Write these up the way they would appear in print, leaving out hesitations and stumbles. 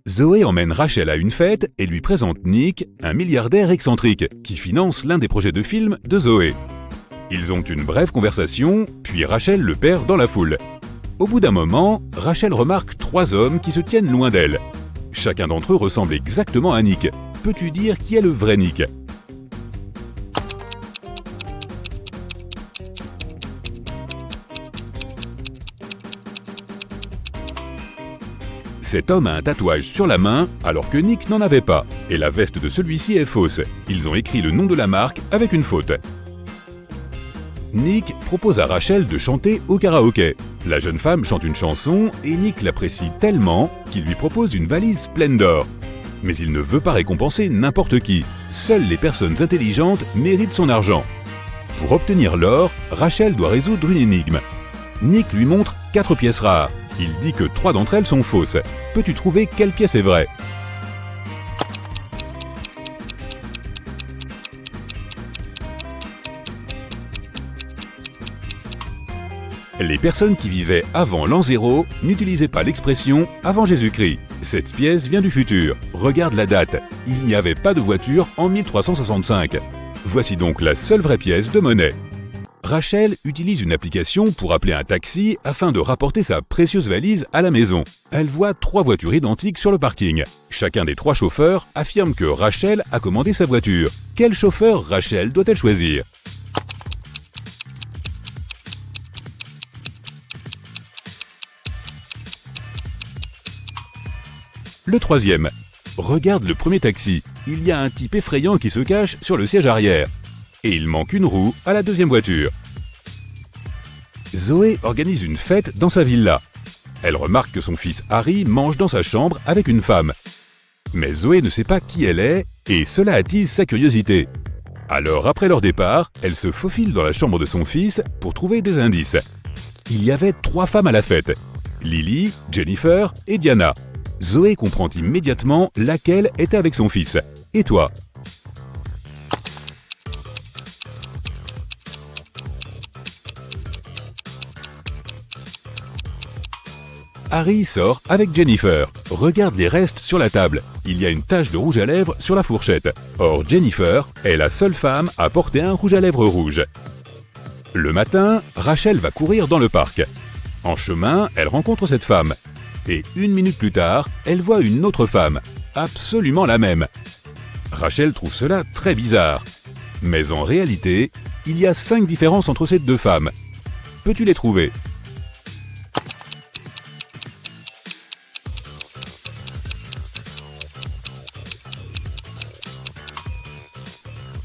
Zoé emmène Rachel à une fête et lui présente Nick, un milliardaire excentrique, qui finance l'un des projets de film de Zoé. Ils ont une brève conversation, puis Rachel le perd dans la foule. Au bout d'un moment, Rachel remarque 3 hommes qui se tiennent loin d'elle. Chacun d'entre eux ressemble exactement à Nick. Peux-tu dire qui est le vrai Nick ? Cet homme a un tatouage sur la main, alors que Nick n'en avait pas, et la veste de celui-ci est fausse. Ils ont écrit le nom de la marque avec une faute. Nick propose à Rachel de chanter au karaoké. La jeune femme chante une chanson et Nick l'apprécie tellement qu'il lui propose une valise pleine d'or. Mais il ne veut pas récompenser n'importe qui. Seules les personnes intelligentes méritent son argent. Pour obtenir l'or, Rachel doit résoudre une énigme. Nick lui montre 4 pièces rares. Il dit que 3 d'entre elles sont fausses. Peux-tu trouver quelle pièce est vraie ? Les personnes qui vivaient avant l'an 0 n'utilisaient pas l'expression « avant Jésus-Christ ». Cette pièce vient du futur. Regarde la date. Il n'y avait pas de voiture en 1365. Voici donc la seule vraie pièce de monnaie. Rachel utilise une application pour appeler un taxi afin de rapporter sa précieuse valise à la maison. Elle voit 3 voitures identiques sur le parking. Chacun des 3 chauffeurs affirme que Rachel a commandé sa voiture. Quel chauffeur Rachel doit-elle choisir ? Le 3e. Regarde le premier taxi. Il y a un type effrayant qui se cache sur le siège arrière. Et il manque une roue à la 2e voiture. Zoé organise une fête dans sa villa. Elle remarque que son fils Harry mange dans sa chambre avec une femme. Mais Zoé ne sait pas qui elle est et cela attise sa curiosité. Alors après leur départ, elle se faufile dans la chambre de son fils pour trouver des indices. Il y avait 3 femmes à la fête. Lily, Jennifer et Diana. Zoé comprend immédiatement laquelle était avec son fils. Et toi ? Harry sort avec Jennifer. Regarde les restes sur la table. Il y a une tache de rouge à lèvres sur la fourchette. Or, Jennifer est la seule femme à porter un rouge à lèvres rouge. Le matin, Rachel va courir dans le parc. En chemin, elle rencontre cette femme. Et 1 minute plus tard, elle voit une autre femme, absolument la même. Rachel trouve cela très bizarre. Mais en réalité, il y a 5 différences entre ces 2 femmes. Peux-tu les trouver ?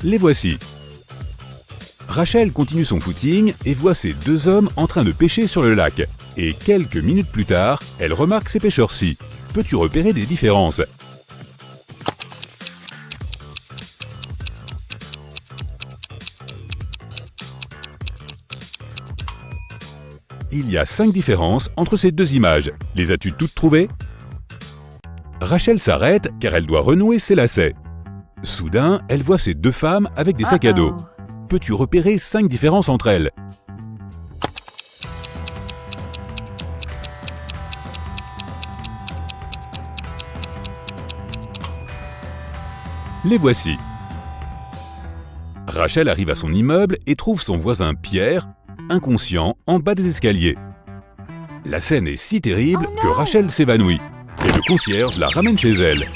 Les voici. Rachel continue son footing et voit ces 2 hommes en train de pêcher sur le lac. Et quelques minutes plus tard, elle remarque ces pêcheurs-ci. Peux-tu repérer des différences ? Il y a 5 différences entre ces 2 images. Les as-tu toutes trouvées ? Rachel s'arrête car elle doit renouer ses lacets. Soudain, elle voit ces 2 femmes avec des sacs à dos. Peux-tu repérer 5 différences entre elles ? Les voici. Rachel arrive à son immeuble et trouve son voisin Pierre, inconscient, en bas des escaliers. La scène est si terrible que Rachel s'évanouit et le concierge la ramène chez elle.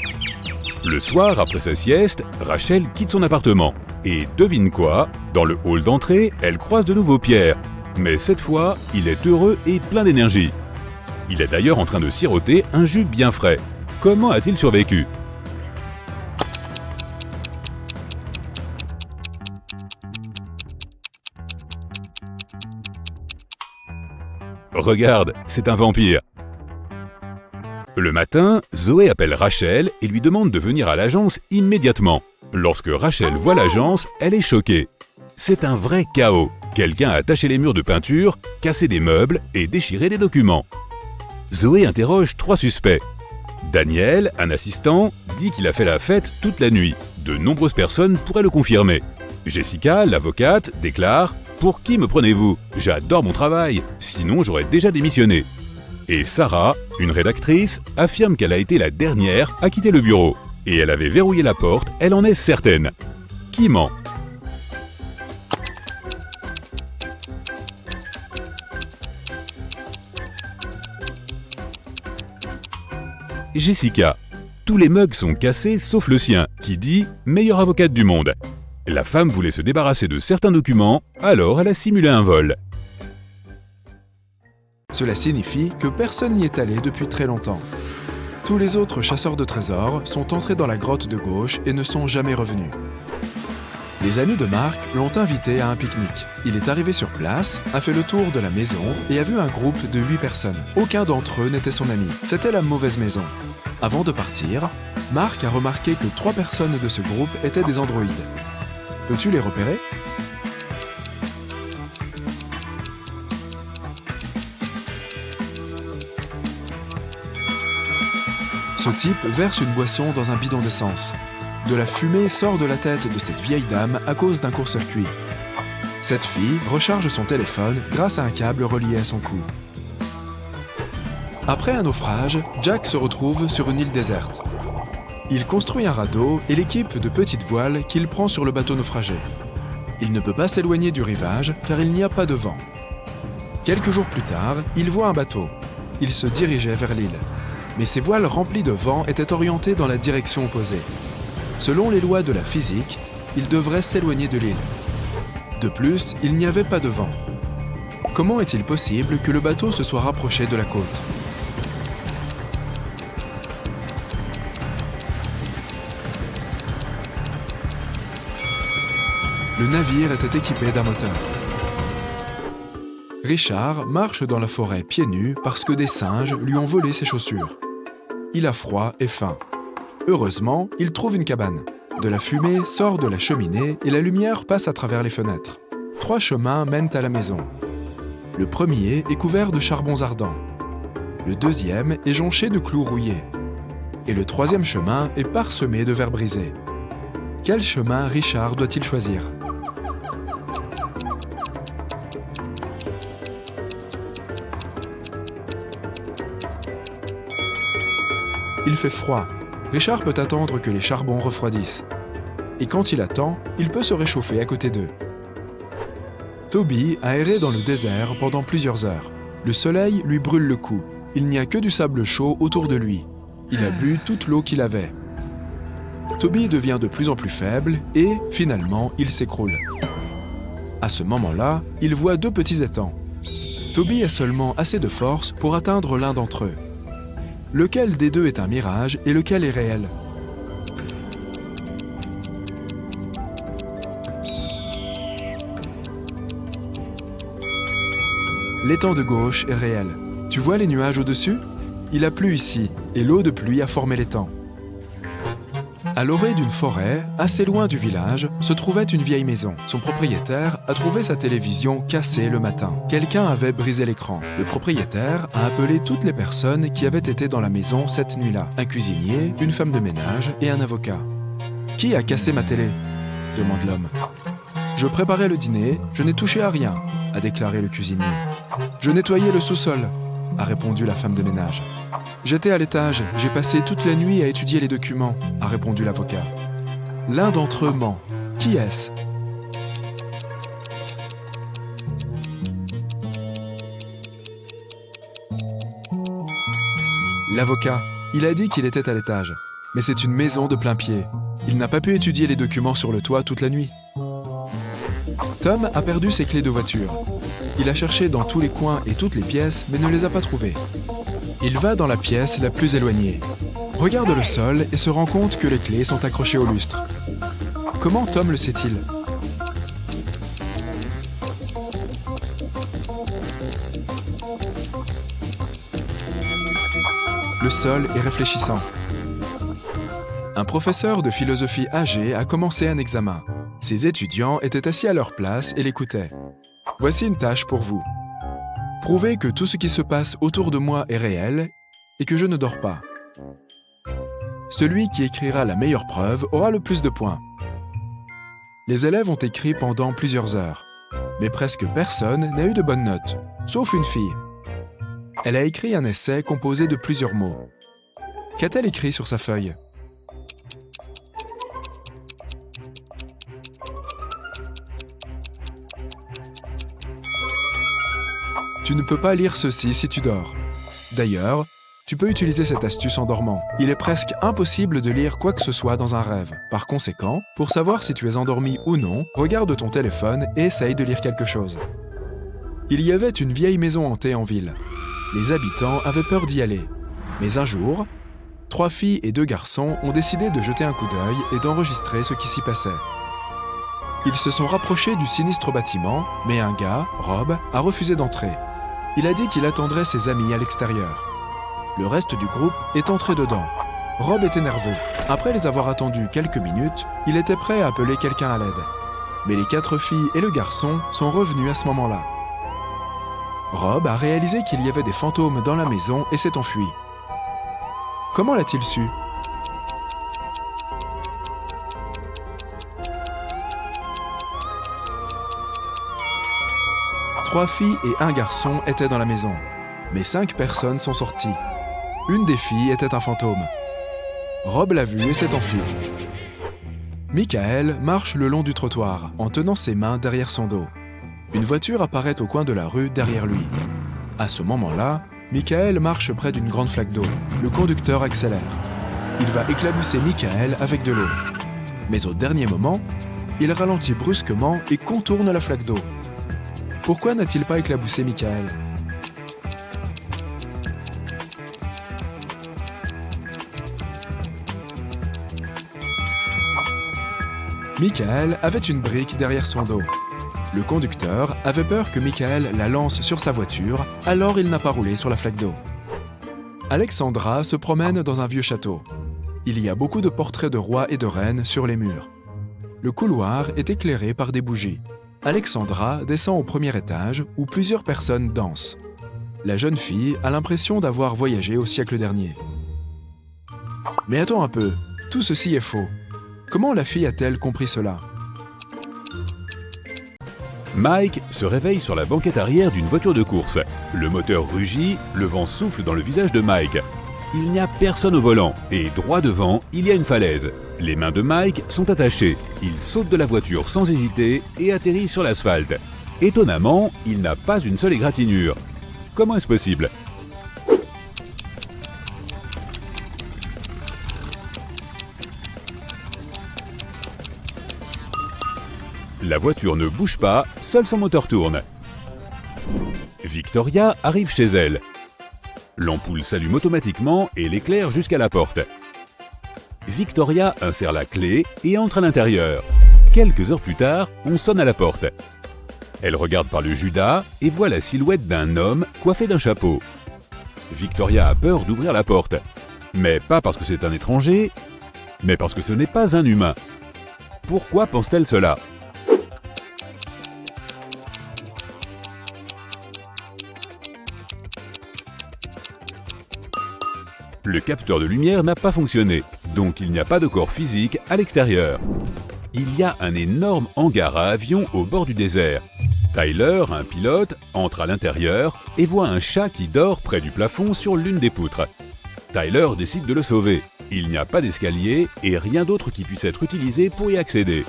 Le soir, après sa sieste, Rachel quitte son appartement. Et devine quoi ? Dans le hall d'entrée, elle croise de nouveau Pierre. Mais cette fois, il est heureux et plein d'énergie. Il est d'ailleurs en train de siroter un jus bien frais. Comment a-t-il survécu ? Regarde, c'est un vampire. Le matin, Zoé appelle Rachel et lui demande de venir à l'agence immédiatement. Lorsque Rachel voit l'agence, elle est choquée. C'est un vrai chaos. Quelqu'un a taché les murs de peinture, cassé des meubles et déchiré des documents. Zoé interroge 3 suspects. Daniel, un assistant, dit qu'il a fait la fête toute la nuit. De nombreuses personnes pourraient le confirmer. Jessica, l'avocate, déclare « Pour qui me prenez-vous ? J'adore mon travail, sinon j'aurais déjà démissionné. » Et Sarah, une rédactrice, affirme qu'elle a été la dernière à quitter le bureau. Et elle avait verrouillé la porte, elle en est certaine. Qui ment? Jessica. Tous les mugs sont cassés sauf le sien, qui dit « meilleure avocate du monde ». La femme voulait se débarrasser de certains documents, alors elle a simulé un vol. Cela signifie que personne n'y est allé depuis très longtemps. Tous les autres chasseurs de trésors sont entrés dans la grotte de gauche et ne sont jamais revenus. Les amis de Mark l'ont invité à un pique-nique. Il est arrivé sur place, a fait le tour de la maison et a vu un groupe de 8 personnes. Aucun d'entre eux n'était son ami. C'était la mauvaise maison. Avant de partir, Mark a remarqué que 3 personnes de ce groupe étaient des androïdes. Peux-tu les repérer? Ce type verse une boisson dans un bidon d'essence. De la fumée sort de la tête de cette vieille dame à cause d'un court-circuit. Cette fille recharge son téléphone grâce à un câble relié à son cou. Après un naufrage, Jack se retrouve sur une île déserte. Il construit un radeau et l'équipe de petites voiles qu'il prend sur le bateau naufragé. Il ne peut pas s'éloigner du rivage car il n'y a pas de vent. Quelques jours plus tard, il voit un bateau. Il se dirigeait vers l'île. Mais ses voiles remplies de vent étaient orientées dans la direction opposée. Selon les lois de la physique, il devrait s'éloigner de l'île. De plus, il n'y avait pas de vent. Comment est-il possible que le bateau se soit rapproché de la côte? Le navire était équipé d'un moteur. Richard marche dans la forêt pieds nus parce que des singes lui ont volé ses chaussures. Il a froid et faim. Heureusement, il trouve une cabane. De la fumée sort de la cheminée et la lumière passe à travers les fenêtres. 3 chemins mènent à la maison. Le premier est couvert de charbons ardents. Le deuxième est jonché de clous rouillés. Et le troisième chemin est parsemé de verres brisés. Quel chemin Richard doit-il choisir? Il fait froid. Richard peut attendre que les charbons refroidissent. Et quand il attend, il peut se réchauffer à côté d'eux. Toby a erré dans le désert pendant plusieurs heures. Le soleil lui brûle le cou. Il n'y a que du sable chaud autour de lui. Il a bu toute l'eau qu'il avait. Toby devient de plus en plus faible et, finalement, il s'écroule. À ce moment-là, il voit 2 petits étangs. Toby a seulement assez de force pour atteindre l'un d'entre eux. Lequel des 2 est un mirage et lequel est réel? L'étang de gauche est réel. Tu vois les nuages au-dessus? Il a plu ici, et l'eau de pluie a formé l'étang. À l'orée d'une forêt, assez loin du village, se trouvait une vieille maison. Son propriétaire a trouvé sa télévision cassée le matin. Quelqu'un avait brisé l'écran. Le propriétaire a appelé toutes les personnes qui avaient été dans la maison cette nuit-là. Un cuisinier, une femme de ménage et un avocat. « Qui a cassé ma télé ?» demande l'homme. « Je préparais le dîner, je n'ai touché à rien », a déclaré le cuisinier. « Je nettoyais le sous-sol », a répondu la femme de ménage. « J'étais à l'étage, j'ai passé toute la nuit à étudier les documents », a répondu l'avocat. L'un d'entre eux ment. Qui est-ce? L'avocat. Il a dit qu'il était à l'étage. Mais c'est une maison de plein-pied. Il n'a pas pu étudier les documents sur le toit toute la nuit. Tom a perdu ses clés de voiture. Il a cherché dans tous les coins et toutes les pièces, mais ne les a pas trouvées. Il va dans la pièce la plus éloignée. Regarde le sol et se rend compte que les clés sont accrochées au lustre. Comment Tom le sait-il? Le sol est réfléchissant. Un professeur de philosophie âgé a commencé un examen. Ses étudiants étaient assis à leur place et l'écoutaient. Voici une tâche pour vous. Prouvez que tout ce qui se passe autour de moi est réel et que je ne dors pas. Celui qui écrira la meilleure preuve aura le plus de points. Les élèves ont écrit pendant plusieurs heures, mais presque personne n'a eu de bonnes notes, sauf une fille. Elle a écrit un essai composé de plusieurs mots. Qu'a-t-elle écrit sur sa feuille? Tu ne peux pas lire ceci si tu dors. D'ailleurs, tu peux utiliser cette astuce en dormant. Il est presque impossible de lire quoi que ce soit dans un rêve. Par conséquent, pour savoir si tu es endormi ou non, regarde ton téléphone et essaye de lire quelque chose. Il y avait une vieille maison hantée en ville. Les habitants avaient peur d'y aller. Mais un jour, 3 filles et 2 garçons ont décidé de jeter un coup d'œil et d'enregistrer ce qui s'y passait. Ils se sont rapprochés du sinistre bâtiment, mais un gars, Rob, a refusé d'entrer. Il a dit qu'il attendrait ses amis à l'extérieur. Le reste du groupe est entré dedans. Rob était nerveux. Après les avoir attendus quelques minutes, il était prêt à appeler quelqu'un à l'aide. Mais les 4 filles et le garçon sont revenus à ce moment-là. Rob a réalisé qu'il y avait des fantômes dans la maison et s'est enfui. Comment l'a-t-il su? Trois filles et un garçon étaient dans la maison, mais 5 personnes sont sorties. Une des filles était un fantôme. Rob l'a vu et s'est enfui. Michael marche le long du trottoir en tenant ses mains derrière son dos. Une voiture apparaît au coin de la rue derrière lui. À ce moment-là, Michael marche près d'une grande flaque d'eau. Le conducteur accélère. Il va éclabousser Michael avec de l'eau. Mais au dernier moment, il ralentit brusquement et contourne la flaque d'eau. Pourquoi n'a-t-il pas éclaboussé Michael? Michael avait une brique derrière son dos. Le conducteur avait peur que Michael la lance sur sa voiture, alors il n'a pas roulé sur la flaque d'eau. Alexandra se promène dans un vieux château. Il y a beaucoup de portraits de rois et de reines sur les murs. Le couloir est éclairé par des bougies. Alexandra descend au premier étage où plusieurs personnes dansent. La jeune fille a l'impression d'avoir voyagé au siècle dernier. Mais attends un peu, tout ceci est faux. Comment la fille a-t-elle compris cela? Mike se réveille sur la banquette arrière d'une voiture de course. Le moteur rugit, le vent souffle dans le visage de Mike. Il n'y a personne au volant et droit devant, il y a une falaise. Les mains de Mike sont attachées. Il saute de la voiture sans hésiter et atterrit sur l'asphalte. Étonnamment, il n'a pas une seule égratignure. Comment est-ce possible? La voiture ne bouge pas, seul son moteur tourne. Victoria arrive chez elle. L'ampoule s'allume automatiquement et l'éclaire jusqu'à la porte. Victoria insère la clé et entre à l'intérieur. Quelques heures plus tard, on sonne à la porte. Elle regarde par le Judas et voit la silhouette d'un homme coiffé d'un chapeau. Victoria a peur d'ouvrir la porte. Mais pas parce que c'est un étranger, mais parce que ce n'est pas un humain. Pourquoi pense-t-elle cela? Le capteur de lumière n'a pas fonctionné, donc il n'y a pas de corps physique à l'extérieur. Il y a un énorme hangar à avions au bord du désert. Tyler, un pilote, entre à l'intérieur et voit un chat qui dort près du plafond sur l'une des poutres. Tyler décide de le sauver. Il n'y a pas d'escalier et rien d'autre qui puisse être utilisé pour y accéder.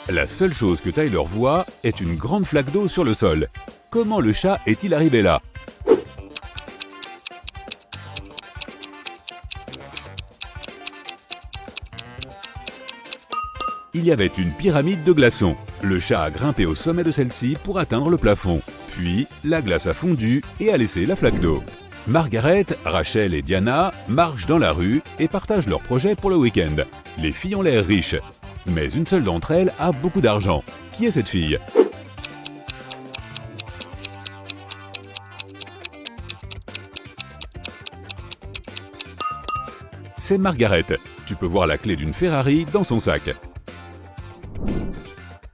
La seule chose que Tyler voit est une grande flaque d'eau sur le sol. Comment le chat est-il arrivé là? Il y avait une pyramide de glaçons. Le chat a grimpé au sommet de celle-ci pour atteindre le plafond. Puis, la glace a fondu et a laissé la flaque d'eau. Margaret, Rachel et Diana marchent dans la rue et partagent leurs projets pour le week-end. Les filles ont l'air riches, mais une seule d'entre elles a beaucoup d'argent. Qui est cette fille? C'est Margaret. Tu peux voir la clé d'une Ferrari dans son sac.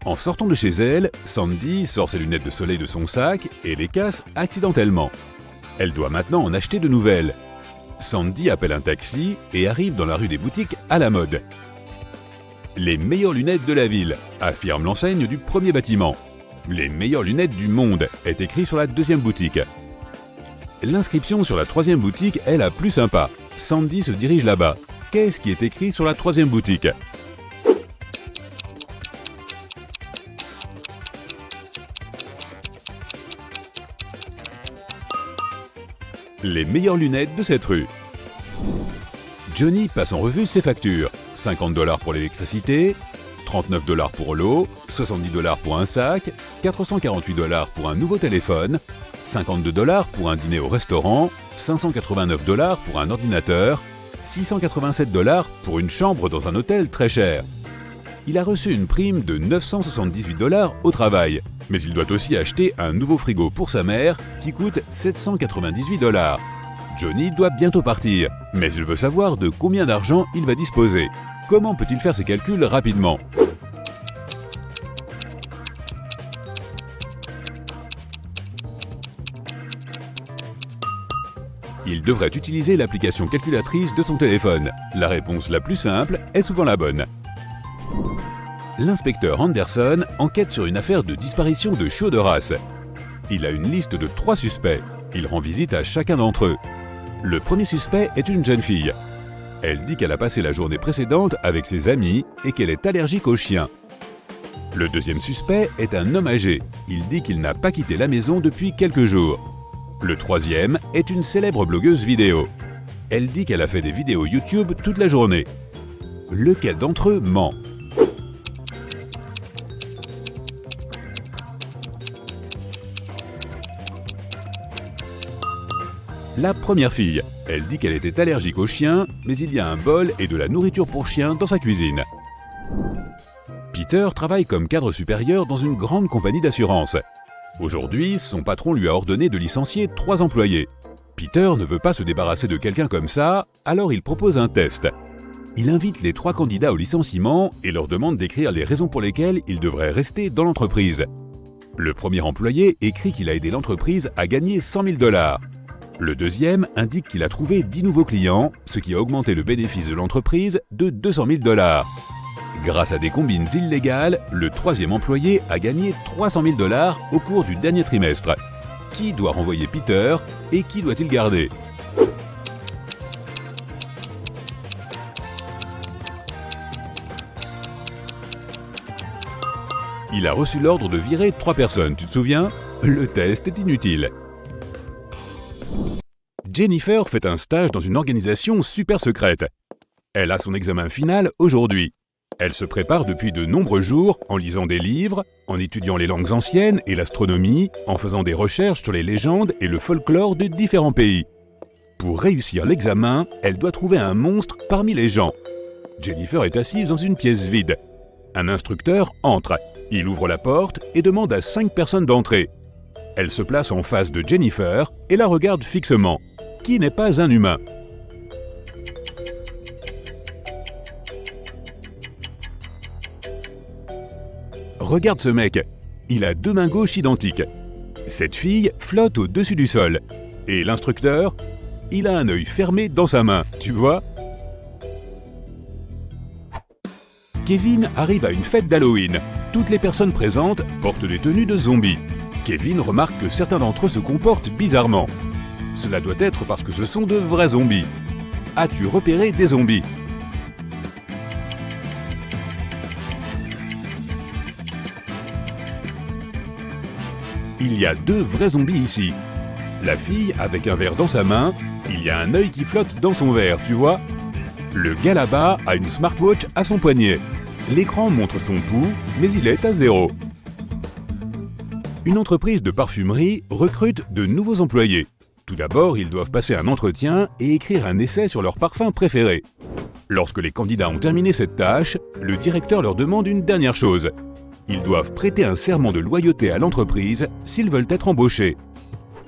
En sortant de chez elle, Sandy sort ses lunettes de soleil de son sac et les casse accidentellement. Elle doit maintenant en acheter de nouvelles. Sandy appelle un taxi et arrive dans la rue des boutiques à la mode. Les meilleures lunettes de la ville, affirme l'enseigne du premier bâtiment. Les meilleures lunettes du monde est écrit sur la deuxième boutique. L'inscription sur la troisième boutique est la plus sympa. Sandy se dirige là-bas. Qu'est-ce qui est écrit sur la troisième boutique? Les meilleures lunettes de cette rue. Johnny passe en revue ses factures. 50 $ pour l'électricité, 39 $ pour l'eau, 70 $ pour un sac, 448 $ pour un nouveau téléphone, 52 $ pour un dîner au restaurant, 589 $ pour un ordinateur, 687 $ pour une chambre dans un hôtel très cher. Il a reçu une prime de 978 $ au travail, mais il doit aussi acheter un nouveau frigo pour sa mère qui coûte 798 $. Johnny doit bientôt partir, mais il veut savoir de combien d'argent il va disposer. Comment peut-il faire ses calculs rapidement? Il devrait utiliser l'application calculatrice de son téléphone. La réponse la plus simple est souvent la bonne. L'inspecteur Anderson enquête sur une affaire de disparition de chiots de race. Il a une liste de 3 suspects. Il rend visite à chacun d'entre eux. Le premier suspect est une jeune fille. Elle dit qu'elle a passé la journée précédente avec ses amis et qu'elle est allergique aux chiens. Le deuxième suspect est un homme âgé. Il dit qu'il n'a pas quitté la maison depuis quelques jours. Le troisième est une célèbre blogueuse vidéo. Elle dit qu'elle a fait des vidéos YouTube toute la journée. Lequel d'entre eux ment? La première fille. Elle dit qu'elle était allergique aux chiens, mais il y a un bol et de la nourriture pour chiens dans sa cuisine. Peter travaille comme cadre supérieur dans une grande compagnie d'assurance. Aujourd'hui, son patron lui a ordonné de licencier 3 employés. Peter ne veut pas se débarrasser de quelqu'un comme ça, alors il propose un test. Il invite les 3 candidats au licenciement et leur demande d'écrire les raisons pour lesquelles ils devraient rester dans l'entreprise. Le premier employé écrit qu'il a aidé l'entreprise à gagner 100 000 $. Le deuxième indique qu'il a trouvé 10 nouveaux clients, ce qui a augmenté le bénéfice de l'entreprise de 200 000 $. Grâce à des combines illégales, le troisième employé a gagné 300 000 $ au cours du dernier trimestre. Qui doit renvoyer Peter et qui doit-il garder? Il a reçu l'ordre de virer 3 personnes, tu te souviens? Le test est inutile. Jennifer fait un stage dans une organisation super secrète. Elle a son examen final aujourd'hui. Elle se prépare depuis de nombreux jours en lisant des livres, en étudiant les langues anciennes et l'astronomie, en faisant des recherches sur les légendes et le folklore de différents pays. Pour réussir l'examen, elle doit trouver un monstre parmi les gens. Jennifer est assise dans une pièce vide. Un instructeur entre. Il ouvre la porte et demande à 5 personnes d'entrer. Elle se place en face de Jennifer et la regarde fixement. Qui n'est pas un humain? Regarde ce mec, il a 2 mains gauches identiques. Cette fille flotte au-dessus du sol. Et l'instructeur, il a un œil fermé dans sa main, tu vois? Kevin arrive à une fête d'Halloween. Toutes les personnes présentes portent des tenues de zombies. Kevin remarque que certains d'entre eux se comportent bizarrement. Cela doit être parce que ce sont de vrais zombies. As-tu repéré des zombies? Il y a 2 vrais zombies ici. La fille avec un verre dans sa main, il y a un œil qui flotte dans son verre, tu vois? Le gars là-bas a une smartwatch à son poignet. L'écran montre son pouls, mais il est à 0. Une entreprise de parfumerie recrute de nouveaux employés. Tout d'abord, ils doivent passer un entretien et écrire un essai sur leur parfum préféré. Lorsque les candidats ont terminé cette tâche, le directeur leur demande une dernière chose. Ils doivent prêter un serment de loyauté à l'entreprise s'ils veulent être embauchés.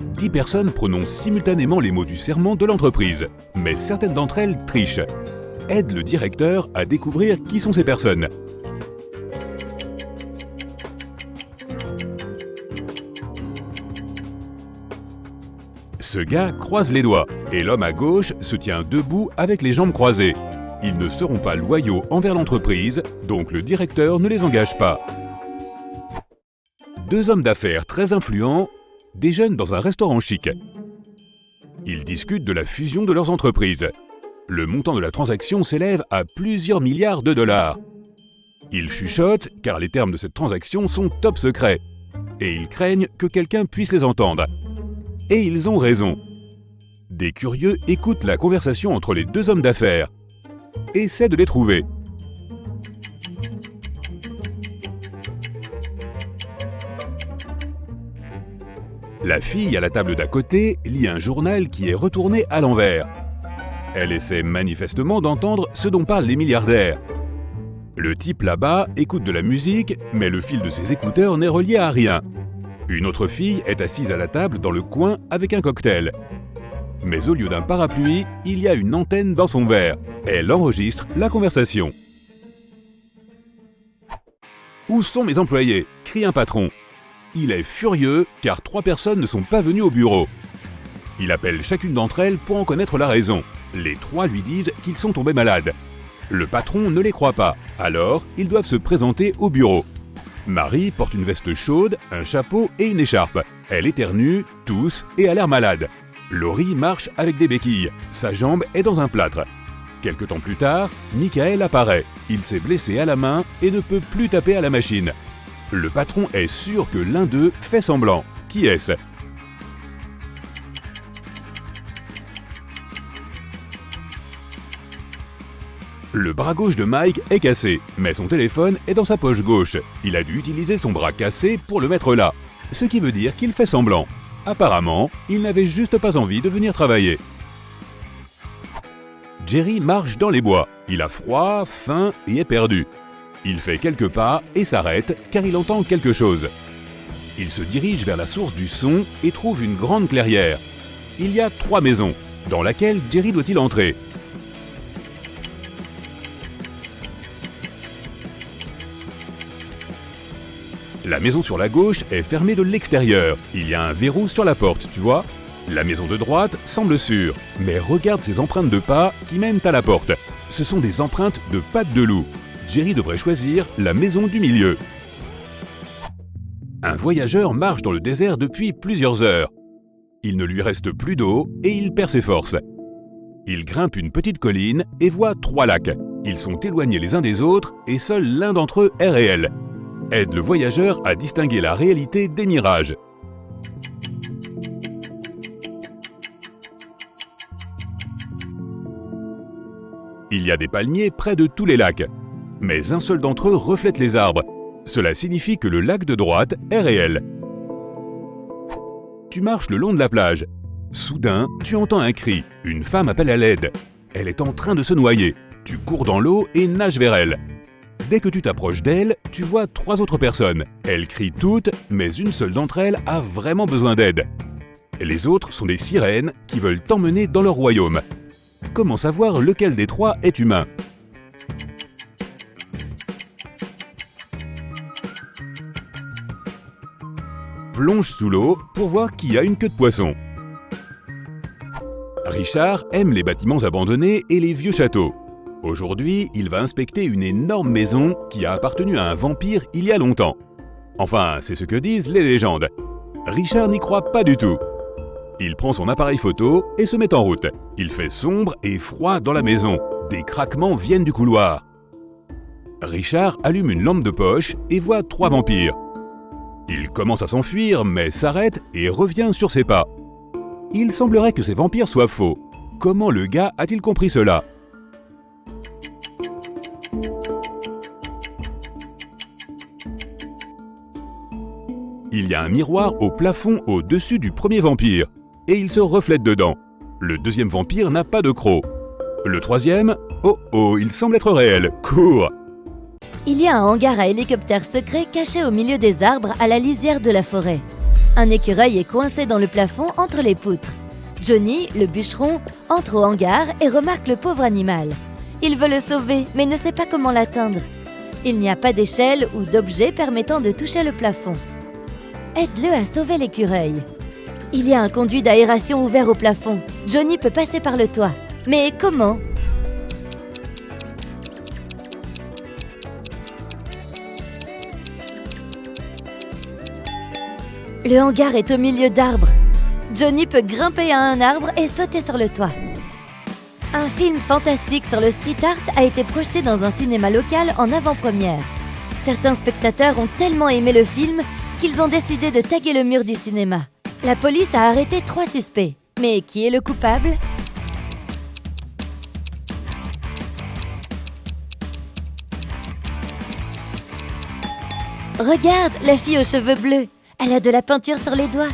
10 personnes prononcent simultanément les mots du serment de l'entreprise, mais certaines d'entre elles trichent. Aide le directeur à découvrir qui sont ces personnes. Ce gars croise les doigts et l'homme à gauche se tient debout avec les jambes croisées. Ils ne seront pas loyaux envers l'entreprise, donc le directeur ne les engage pas. 2 hommes d'affaires très influents déjeunent dans un restaurant chic. Ils discutent de la fusion de leurs entreprises. Le montant de la transaction s'élève à plusieurs milliards de dollars. Ils chuchotent car les termes de cette transaction sont top secrets. Et ils craignent que quelqu'un puisse les entendre. Et ils ont raison. Des curieux écoutent la conversation entre les deux hommes d'affaires. Essaient de les trouver. La fille à la table d'à côté lit un journal qui est retourné à l'envers. Elle essaie manifestement d'entendre ce dont parlent les milliardaires. Le type là-bas écoute de la musique, mais le fil de ses écouteurs n'est relié à rien. Une autre fille est assise à la table dans le coin avec un cocktail. Mais au lieu d'un parapluie, il y a une antenne dans son verre. Elle enregistre la conversation. « Où sont mes employés ?» crie un patron. Il est furieux car 3 personnes ne sont pas venues au bureau. Il appelle chacune d'entre elles pour en connaître la raison. Les 3 lui disent qu'ils sont tombés malades. Le patron ne les croit pas, alors ils doivent se présenter au bureau. Marie porte une veste chaude, un chapeau et une écharpe. Elle éternue, tousse et a l'air malade. Laurie marche avec des béquilles. Sa jambe est dans un plâtre. Quelque temps plus tard, Michael apparaît. Il s'est blessé à la main et ne peut plus taper à la machine. Le patron est sûr que l'un d'eux fait semblant. Qui est-ce ? Le bras gauche de Mike est cassé, mais son téléphone est dans sa poche gauche. Il a dû utiliser son bras cassé pour le mettre là. Ce qui veut dire qu'il fait semblant. Apparemment, il n'avait juste pas envie de venir travailler. Jerry marche dans les bois. Il a froid, faim et est perdu. Il fait quelques pas et s'arrête car il entend quelque chose. Il se dirige vers la source du son et trouve une grande clairière. Il y a 3 maisons. Dans laquelle Jerry doit-il entrer ? La maison sur la gauche est fermée de l'extérieur. Il y a un verrou sur la porte, tu vois ? La maison de droite semble sûre. Mais regarde ces empreintes de pas qui mènent à la porte. Ce sont des empreintes de pattes de loup. Jerry devrait choisir la maison du milieu. Un voyageur marche dans le désert depuis plusieurs heures. Il ne lui reste plus d'eau et il perd ses forces. Il grimpe une petite colline et voit 3 lacs. Ils sont éloignés les uns des autres et seul l'un d'entre eux est réel. Aide le voyageur à distinguer la réalité des mirages. Il y a des palmiers près de tous les lacs, mais un seul d'entre eux reflète les arbres. Cela signifie que le lac de droite est réel. Tu marches le long de la plage. Soudain, tu entends un cri. Une femme appelle à l'aide. Elle est en train de se noyer. Tu cours dans l'eau et nages vers elle. Dès que tu t'approches d'elle, tu vois 3 autres personnes. Elles crient toutes, mais une seule d'entre elles a vraiment besoin d'aide. Les autres sont des sirènes qui veulent t'emmener dans leur royaume. Comment savoir lequel des 3 est humain ? Plonge sous l'eau pour voir qui a une queue de poisson. Richard aime les bâtiments abandonnés et les vieux châteaux. Aujourd'hui, il va inspecter une énorme maison qui a appartenu à un vampire il y a longtemps. Enfin, c'est ce que disent les légendes. Richard n'y croit pas du tout. Il prend son appareil photo et se met en route. Il fait sombre et froid dans la maison. Des craquements viennent du couloir. Richard allume une lampe de poche et voit 3 vampires. Il commence à s'enfuir, mais s'arrête et revient sur ses pas. Il semblerait que ces vampires soient faux. Comment le gars a-t-il compris cela ? Il y a un miroir au plafond au-dessus du premier vampire, et il se reflète dedans. Le deuxième vampire n'a pas de croc. Le troisième, il semble être réel. Cours ! Il y a un hangar à hélicoptère secret caché au milieu des arbres à la lisière de la forêt. Un écureuil est coincé dans le plafond entre les poutres. Johnny, le bûcheron, entre au hangar et remarque le pauvre animal. Il veut le sauver, mais ne sait pas comment l'atteindre. Il n'y a pas d'échelle ou d'objet permettant de toucher le plafond. Aide-le à sauver l'écureuil. Il y a un conduit d'aération ouvert au plafond. Johnny peut passer par le toit. Mais comment ? Le hangar est au milieu d'arbres. Johnny peut grimper à un arbre et sauter sur le toit. Un film fantastique sur le street art a été projeté dans un cinéma local en avant-première. Certains spectateurs ont tellement aimé le film qu'ils ont décidé de taguer le mur du cinéma. La police a arrêté 3 suspects. Mais qui est le coupable ? Regarde, la fille aux cheveux bleus. Elle a de la peinture sur les doigts.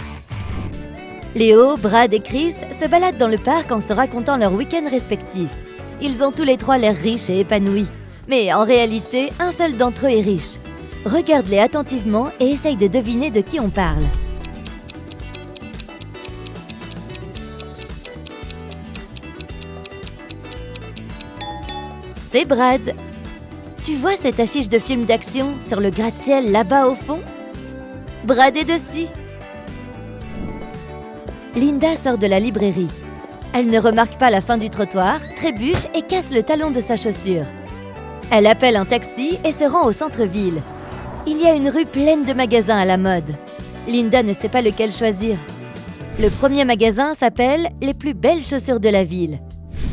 Léo, Brad et Chris se baladent dans le parc en se racontant leurs week-ends respectifs. Ils ont tous les 3 l'air riches et épanouis. Mais en réalité, un seul d'entre eux est riche. Regarde-les attentivement et essaye de deviner de qui on parle. C'est Brad. Tu vois cette affiche de film d'action sur le gratte-ciel là-bas au fond ? Brad est dessus. Linda sort de la librairie. Elle ne remarque pas la fin du trottoir, trébuche et casse le talon de sa chaussure. Elle appelle un taxi et se rend au centre-ville. Il y a une rue pleine de magasins à la mode. Linda ne sait pas lequel choisir. Le premier magasin s'appelle « Les plus belles chaussures de la ville ».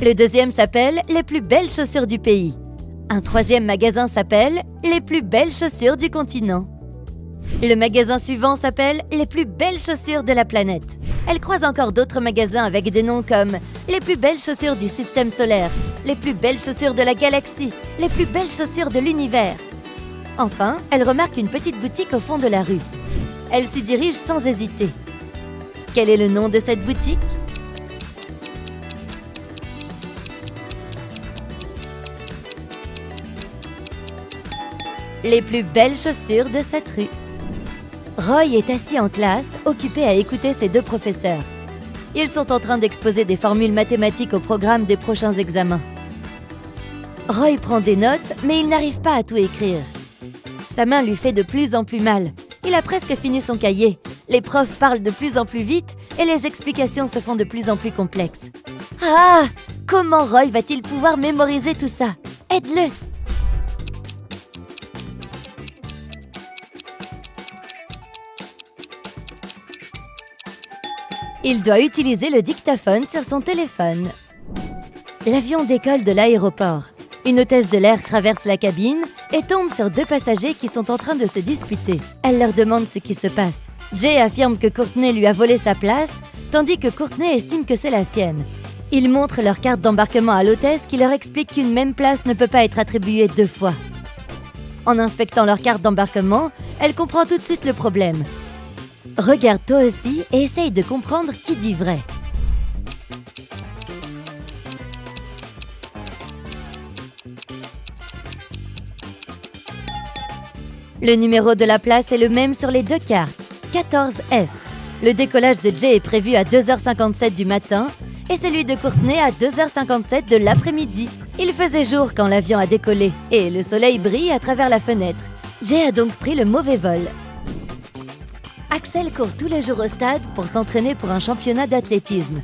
Le deuxième s'appelle « Les plus belles chaussures du pays ». Un troisième magasin s'appelle « Les plus belles chaussures du continent ». Le magasin suivant s'appelle « Les plus belles chaussures de la planète ». Elle croise encore d'autres magasins avec des noms comme « Les plus belles chaussures du système solaire »,« Les plus belles chaussures de la galaxie »,« Les plus belles chaussures de l'univers ». Enfin, elle remarque une petite boutique au fond de la rue. Elle s'y dirige sans hésiter. Quel est le nom de cette boutique ? Les plus belles chaussures de cette rue. Roy est assis en classe, occupé à écouter ses 2 professeurs. Ils sont en train d'exposer des formules mathématiques au programme des prochains examens. Roy prend des notes, mais il n'arrive pas à tout écrire. Sa main lui fait de plus en plus mal. Il a presque fini son cahier. Les profs parlent de plus en plus vite et les explications se font de plus en plus complexes. Ah ! Comment Roy va-t-il pouvoir mémoriser tout ça ? Aide-le ! Il doit utiliser le dictaphone sur son téléphone. L'avion décolle de l'aéroport. Une hôtesse de l'air traverse la cabine et tombe sur 2 passagers qui sont en train de se disputer. Elle leur demande ce qui se passe. Jay affirme que Courtney lui a volé sa place, tandis que Courtney estime que c'est la sienne. Ils montrent leur carte d'embarquement à l'hôtesse qui leur explique qu'une même place ne peut pas être attribuée 2 fois. En inspectant leur carte d'embarquement, elle comprend tout de suite le problème. Regarde toi aussi et essaye de comprendre qui dit vrai. Le numéro de la place est le même sur les 2 cartes, 14F. Le décollage de Jay est prévu à 2h57 du matin et celui de Courtney à 2h57 de l'après-midi. Il faisait jour quand l'avion a décollé et le soleil brille à travers la fenêtre. Jay a donc pris le mauvais vol. Axel court tous les jours au stade pour s'entraîner pour un championnat d'athlétisme.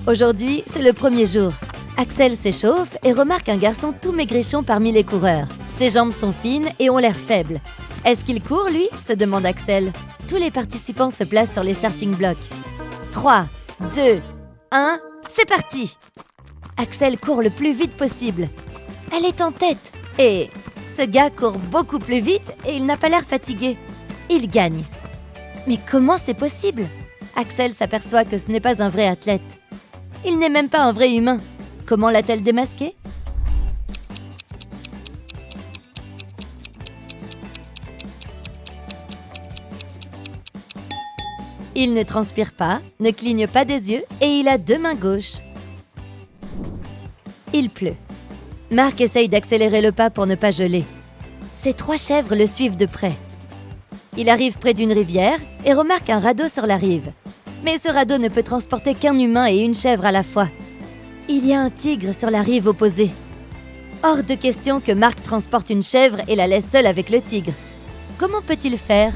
Aujourd'hui, c'est le premier jour. Axel s'échauffe et remarque un garçon tout maigrichon parmi les coureurs. Ses jambes sont fines et ont l'air faibles. Est-ce qu'il court, lui ? Se demande Axel. Tous les participants se placent sur les starting blocks. 3, 2, 1, c'est parti ! Axel court le plus vite possible. Elle est en tête. Et ce gars court beaucoup plus vite et il n'a pas l'air fatigué. Il gagne. Mais comment c'est possible ? Axel s'aperçoit que ce n'est pas un vrai athlète. Il n'est même pas un vrai humain. Comment l'a-t-elle démasqué ? Il ne transpire pas, ne cligne pas des yeux et il a 2 mains gauches. Il pleut. Marc essaye d'accélérer le pas pour ne pas geler. Ses 3 chèvres le suivent de près. Il arrive près d'une rivière et remarque un radeau sur la rive. Mais ce radeau ne peut transporter qu'un humain et une chèvre à la fois. Il y a un tigre sur la rive opposée. Hors de question que Marc transporte une chèvre et la laisse seule avec le tigre. Comment peut-il faire ?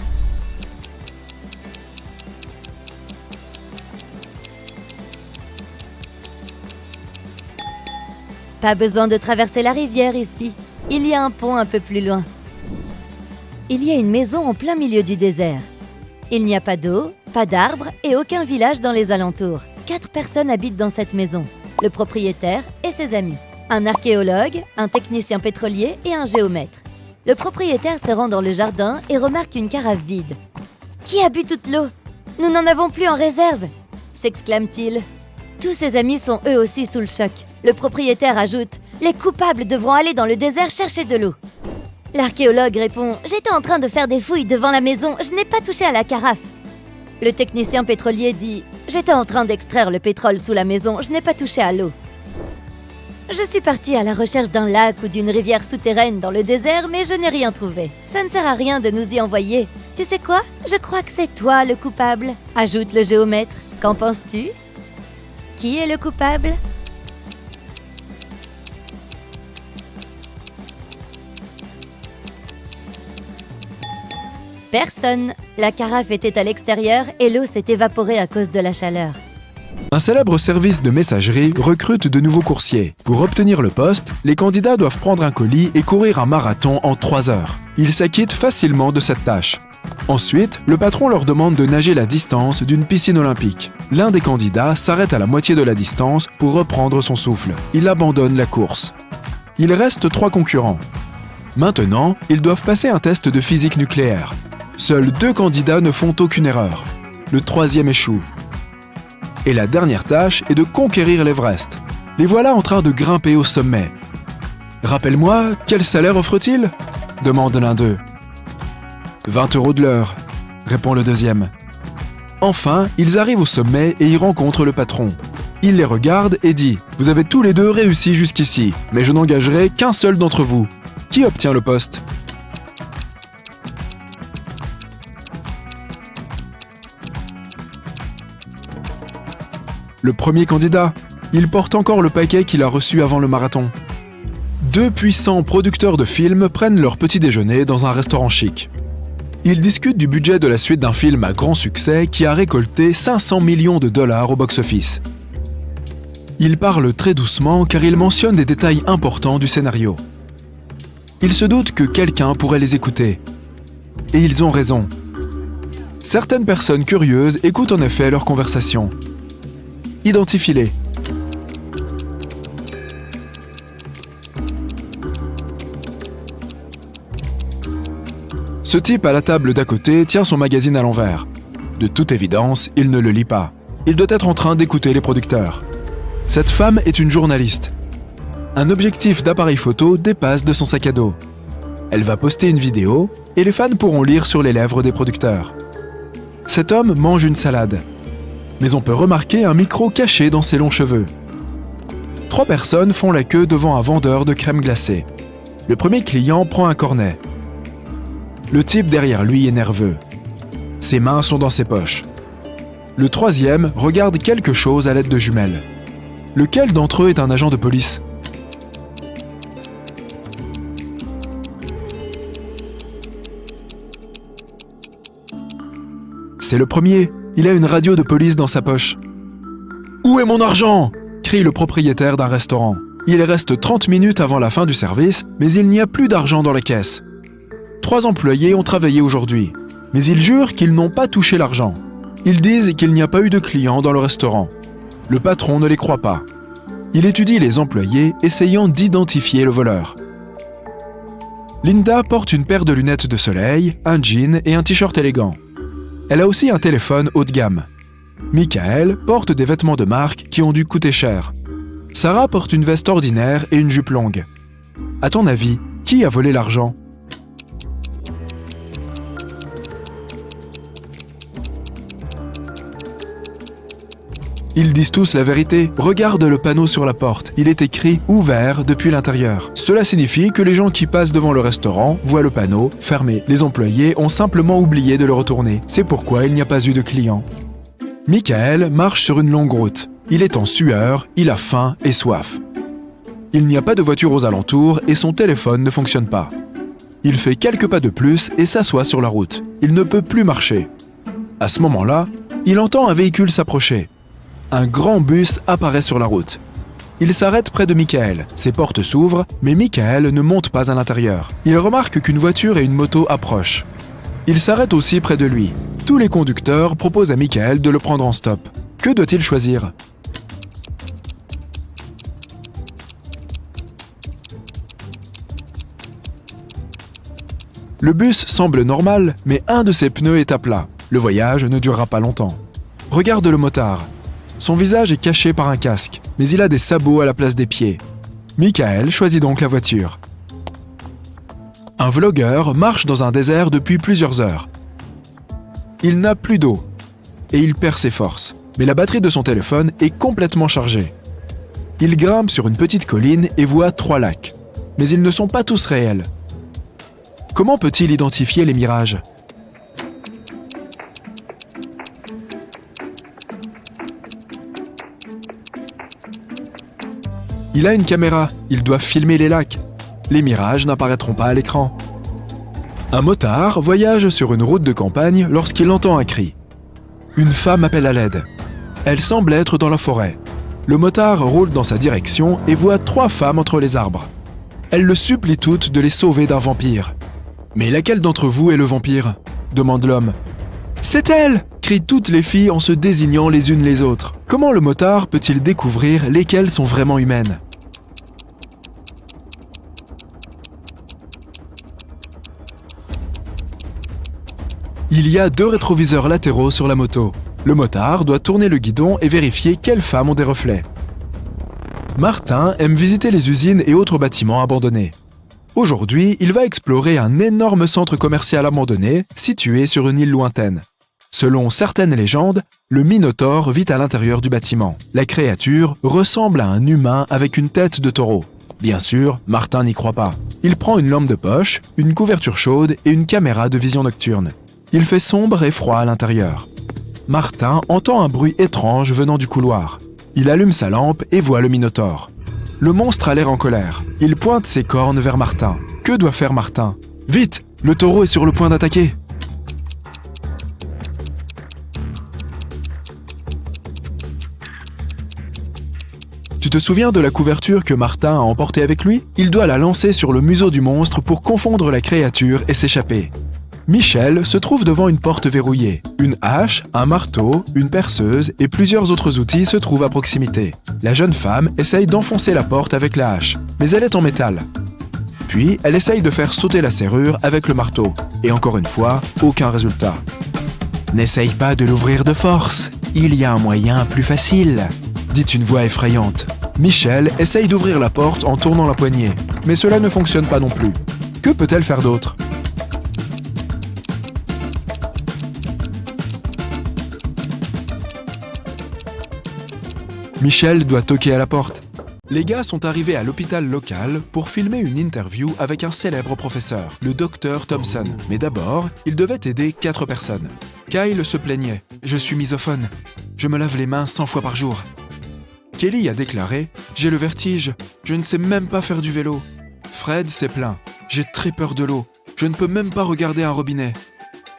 Pas besoin de traverser la rivière ici. Il y a un pont un peu plus loin. Il y a une maison en plein milieu du désert. Il n'y a pas d'eau, Pas d'arbres et aucun village dans les alentours. 4 personnes habitent dans cette maison. Le propriétaire et ses amis. Un archéologue, un technicien pétrolier et un géomètre. Le propriétaire se rend dans le jardin et remarque une carafe vide. « Qui a bu toute l'eau ? Nous n'en avons plus en réserve !» s'exclame-t-il. Tous ses amis sont eux aussi sous le choc. Le propriétaire ajoute « Les coupables devront aller dans le désert chercher de l'eau. » L'archéologue répond « J'étais en train de faire des fouilles devant la maison, je n'ai pas touché à la carafe. » Le technicien pétrolier dit « J'étais en train d'extraire le pétrole sous la maison, je n'ai pas touché à l'eau. » Je suis partie à la recherche d'un lac ou d'une rivière souterraine dans le désert, mais je n'ai rien trouvé. Ça ne sert à rien de nous y envoyer. Tu sais quoi ? Je crois que c'est toi le coupable, ajoute le géomètre. Qu'en penses-tu ? Qui est le coupable ? Personne. La carafe était à l'extérieur et l'eau s'est évaporée à cause de la chaleur. Un célèbre service de messagerie recrute de nouveaux coursiers. Pour obtenir le poste, les candidats doivent prendre un colis et courir un marathon en 3 heures. Ils s'acquittent facilement de cette tâche. Ensuite, le patron leur demande de nager la distance d'une piscine olympique. L'un des candidats s'arrête à la moitié de la distance pour reprendre son souffle. Il abandonne la course. Il reste 3 concurrents. Maintenant, ils doivent passer un test de physique nucléaire. Seuls 2 candidats ne font aucune erreur. Le 3e échoue. Et la dernière tâche est de conquérir l'Everest. Les voilà en train de grimper au sommet. « Rappelle-moi, quel salaire offre-t-il » demande l'un d'eux. « 20 € de l'heure » répond le deuxième. Enfin, ils arrivent au sommet et y rencontrent le patron. Il les regarde et dit « Vous avez tous les 2 réussi jusqu'ici, mais je n'engagerai qu'un seul d'entre vous. Qui obtient le poste ?» Le premier candidat, il porte encore le paquet qu'il a reçu avant le marathon. 2 puissants producteurs de films prennent leur petit déjeuner dans un restaurant chic. Ils discutent du budget de la suite d'un film à grand succès qui a récolté 500 millions de dollars au box-office. Ils parlent très doucement car ils mentionnent des détails importants du scénario. Ils se doutent que quelqu'un pourrait les écouter. Et ils ont raison. Certaines personnes curieuses écoutent en effet leur conversation. Identifie-les. Ce type à la table d'à côté tient son magazine à l'envers. De toute évidence, il ne le lit pas. Il doit être en train d'écouter les producteurs. Cette femme est une journaliste. Un objectif d'appareil photo dépasse de son sac à dos. Elle va poster une vidéo et les fans pourront lire sur les lèvres des producteurs. Cet homme mange une salade. Mais on peut remarquer un micro caché dans ses longs cheveux. 3 personnes font la queue devant un vendeur de crème glacée. Le premier client prend un cornet. Le type derrière lui est nerveux. Ses mains sont dans ses poches. Le 3e regarde quelque chose à l'aide de jumelles. Lequel d'entre eux est un agent de police ? C'est le premier. Il a une radio de police dans sa poche. « Où est mon argent ?» crie le propriétaire d'un restaurant. Il reste 30 minutes avant la fin du service, mais il n'y a plus d'argent dans la caisse. 3 employés ont travaillé aujourd'hui, mais ils jurent qu'ils n'ont pas touché l'argent. Ils disent qu'il n'y a pas eu de clients dans le restaurant. Le patron ne les croit pas. Il étudie les employés, essayant d'identifier le voleur. Linda porte une paire de lunettes de soleil, un jean et un t-shirt élégant. Elle a aussi un téléphone haut de gamme. Michael porte des vêtements de marque qui ont dû coûter cher. Sarah porte une veste ordinaire et une jupe longue. À ton avis, qui a volé l'argent ? Ils disent tous la vérité. Regarde le panneau sur la porte. Il est écrit « Ouvert depuis l'intérieur ». Cela signifie que les gens qui passent devant le restaurant voient le panneau « Fermé ». Les employés ont simplement oublié de le retourner. C'est pourquoi il n'y a pas eu de clients. Michael marche sur une longue route. Il est en sueur, il a faim et soif. Il n'y a pas de voiture aux alentours et son téléphone ne fonctionne pas. Il fait quelques pas de plus et s'assoit sur la route. Il ne peut plus marcher. À ce moment-là, il entend un véhicule s'approcher. Un grand bus apparaît sur la route. Il s'arrête près de Michael. Ses portes s'ouvrent, mais Michael ne monte pas à l'intérieur. Il remarque qu'une voiture et une moto approchent. Il s'arrête aussi près de lui. Tous les conducteurs proposent à Michael de le prendre en stop. Que doit-il choisir ? Le bus semble normal, mais un de ses pneus est à plat. Le voyage ne durera pas longtemps. Regarde le motard. Son visage est caché par un casque, mais il a des sabots à la place des pieds. Michael choisit donc la voiture. Un vlogueur marche dans un désert depuis plusieurs heures. Il n'a plus d'eau et il perd ses forces, mais la batterie de son téléphone est complètement chargée. Il grimpe sur une petite colline et voit 3 lacs, mais ils ne sont pas tous réels. Comment peut-il identifier les mirages ? Il a une caméra, il doit filmer les lacs. Les mirages n'apparaîtront pas à l'écran. Un motard voyage sur une route de campagne lorsqu'il entend un cri. Une femme appelle à l'aide. Elle semble être dans la forêt. Le motard roule dans sa direction et voit 3 femmes entre les arbres. Elles le supplient toutes de les sauver d'un vampire. « Mais laquelle d'entre vous est le vampire ?» demande l'homme. « C'est elle !» crient toutes les filles en se désignant les unes les autres. Comment le motard peut-il découvrir lesquelles sont vraiment humaines ? Il y a 2 rétroviseurs latéraux sur la moto. Le motard doit tourner le guidon et vérifier quelles femmes ont des reflets. Martin aime visiter les usines et autres bâtiments abandonnés. Aujourd'hui, il va explorer un énorme centre commercial abandonné situé sur une île lointaine. Selon certaines légendes, le Minotaure vit à l'intérieur du bâtiment. La créature ressemble à un humain avec une tête de taureau. Bien sûr, Martin n'y croit pas. Il prend une lampe de poche, une couverture chaude et une caméra de vision nocturne. Il fait sombre et froid à l'intérieur. Martin entend un bruit étrange venant du couloir. Il allume sa lampe et voit le Minotaure. Le monstre a l'air en colère. Il pointe ses cornes vers Martin. Que doit faire Martin ? Vite ! Le taureau est sur le point d'attaquer. Tu te souviens de la couverture que Martin a emportée avec lui ? Il doit la lancer sur le museau du monstre pour confondre la créature et s'échapper. Michel se trouve devant une porte verrouillée. Une hache, un marteau, une perceuse et plusieurs autres outils se trouvent à proximité. La jeune femme essaye d'enfoncer la porte avec la hache, mais elle est en métal. Puis, elle essaye de faire sauter la serrure avec le marteau. Et encore une fois, aucun résultat. N'essaye pas de l'ouvrir de force. Il y a un moyen plus facile, dit une voix effrayante. Michel essaye d'ouvrir la porte en tournant la poignée, mais cela ne fonctionne pas non plus. Que peut-elle faire d'autre ? Michel doit toquer à la porte. Les gars sont arrivés à l'hôpital local pour filmer une interview avec un célèbre professeur, le Dr Thompson. Mais d'abord, ils devaient aider 4 personnes. Kyle se plaignait. « Je suis misophone. Je me lave les mains 100 fois par jour. » Kelly a déclaré « J'ai le vertige. Je ne sais même pas faire du vélo. » Fred s'est plaint. « J'ai très peur de l'eau. Je ne peux même pas regarder un robinet. »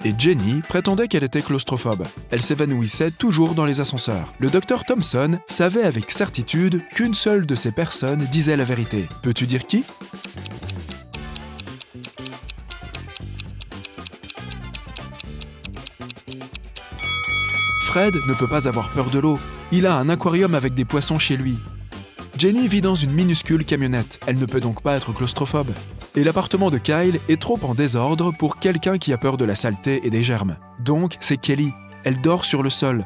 Et Jenny prétendait qu'elle était claustrophobe. Elle s'évanouissait toujours dans les ascenseurs. Le Dr Thompson savait avec certitude qu'une seule de ces personnes disait la vérité. Peux-tu dire qui ? Fred ne peut pas avoir peur de l'eau. Il a un aquarium avec des poissons chez lui. Jenny vit dans une minuscule camionnette. Elle ne peut donc pas être claustrophobe. Et l'appartement de Kyle est trop en désordre pour quelqu'un qui a peur de la saleté et des germes. Donc, c'est Kelly. Elle dort sur le sol,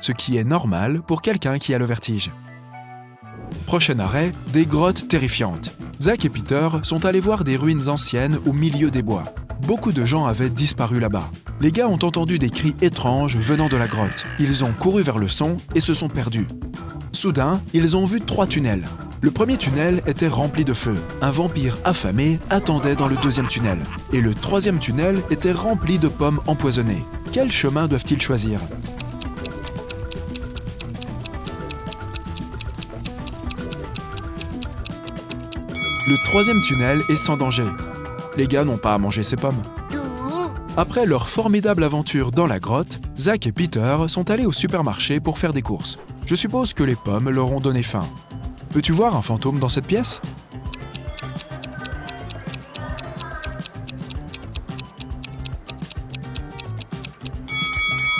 ce qui est normal pour quelqu'un qui a le vertige. Prochain arrêt, des grottes terrifiantes. Zach et Peter sont allés voir des ruines anciennes au milieu des bois. Beaucoup de gens avaient disparu là-bas. Les gars ont entendu des cris étranges venant de la grotte. Ils ont couru vers le son et se sont perdus. Soudain, ils ont vu 3 tunnels. Le premier tunnel était rempli de feu. Un vampire affamé attendait dans le deuxième tunnel. Et le troisième tunnel était rempli de pommes empoisonnées. Quel chemin doivent-ils choisir ? Le troisième tunnel est sans danger. Les gars n'ont pas à manger ces pommes. Après leur formidable aventure dans la grotte, Zach et Peter sont allés au supermarché pour faire des courses. Je suppose que les pommes leur ont donné faim. Peux-tu voir un fantôme dans cette pièce ?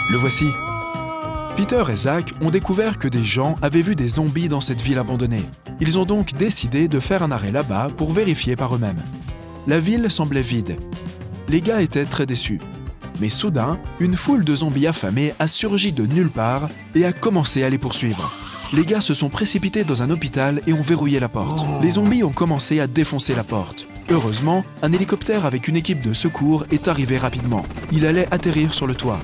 Le voici. Peter et Zach ont découvert que des gens avaient vu des zombies dans cette ville abandonnée. Ils ont donc décidé de faire un arrêt là-bas pour vérifier par eux-mêmes. La ville semblait vide. Les gars étaient très déçus. Mais soudain, une foule de zombies affamés a surgi de nulle part et a commencé à les poursuivre. Les gars se sont précipités dans un hôpital et ont verrouillé la porte. Les zombies ont commencé à défoncer la porte. Heureusement, un hélicoptère avec une équipe de secours est arrivé rapidement. Il allait atterrir sur le toit.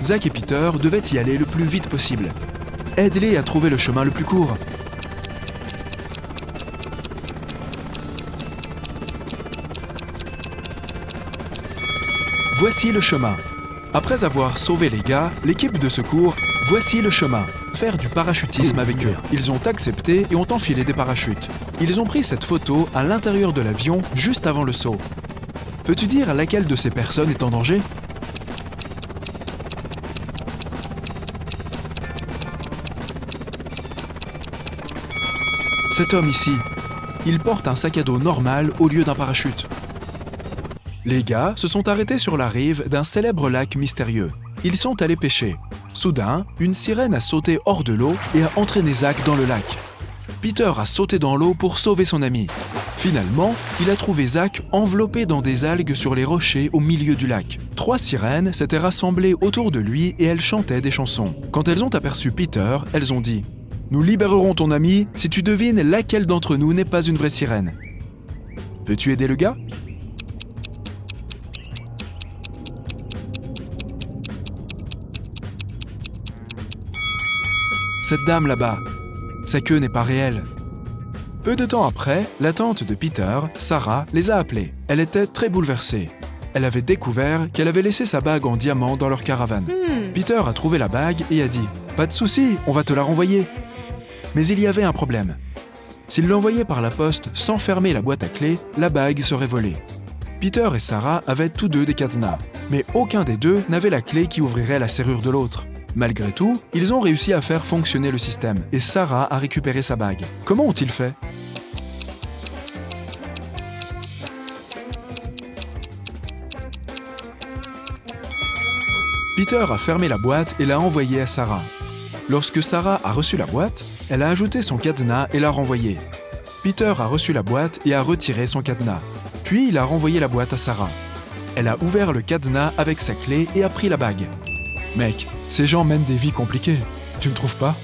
Zach et Peter devaient y aller le plus vite possible. Aide-les à trouver le chemin le plus court. Voici le chemin. Après avoir sauvé les gars, l'équipe de secours, voici le chemin. Faire du parachutisme avec eux. Ils ont accepté et ont enfilé des parachutes. Ils ont pris cette photo à l'intérieur de l'avion juste avant le saut. Peux-tu dire laquelle de ces personnes est en danger ? Cet homme ici, il porte un sac à dos normal au lieu d'un parachute. Les gars se sont arrêtés sur la rive d'un célèbre lac mystérieux. Ils sont allés pêcher. Soudain, une sirène a sauté hors de l'eau et a entraîné Zach dans le lac. Peter a sauté dans l'eau pour sauver son ami. Finalement, il a trouvé Zach enveloppé dans des algues sur les rochers au milieu du lac. 3 sirènes s'étaient rassemblées autour de lui et elles chantaient des chansons. Quand elles ont aperçu Peter, elles ont dit « Nous libérerons ton ami si tu devines laquelle d'entre nous n'est pas une vraie sirène. Peux-tu aider le gars ?» Cette dame là-bas, sa queue n'est pas réelle. Peu de temps après, la tante de Peter, Sarah, les a appelés. Elle était très bouleversée. Elle avait découvert qu'elle avait laissé sa bague en diamant dans leur caravane. Peter a trouvé la bague et a dit « Pas de souci, on va te la renvoyer. » Mais il y avait un problème. S'il l'envoyait par la poste sans fermer la boîte à clés, la bague serait volée. Peter et Sarah avaient tous deux des cadenas, mais aucun des deux n'avait la clé qui ouvrirait la serrure de l'autre. Malgré tout, ils ont réussi à faire fonctionner le système et Sarah a récupéré sa bague. Comment ont-ils fait ? Peter a fermé la boîte et l'a envoyée à Sarah. Lorsque Sarah a reçu la boîte, elle a ajouté son cadenas et l'a renvoyé. Peter a reçu la boîte et a retiré son cadenas. Puis il a renvoyé la boîte à Sarah. Elle a ouvert le cadenas avec sa clé et a pris la bague. Mec, ces gens mènent des vies compliquées, tu ne trouves pas ?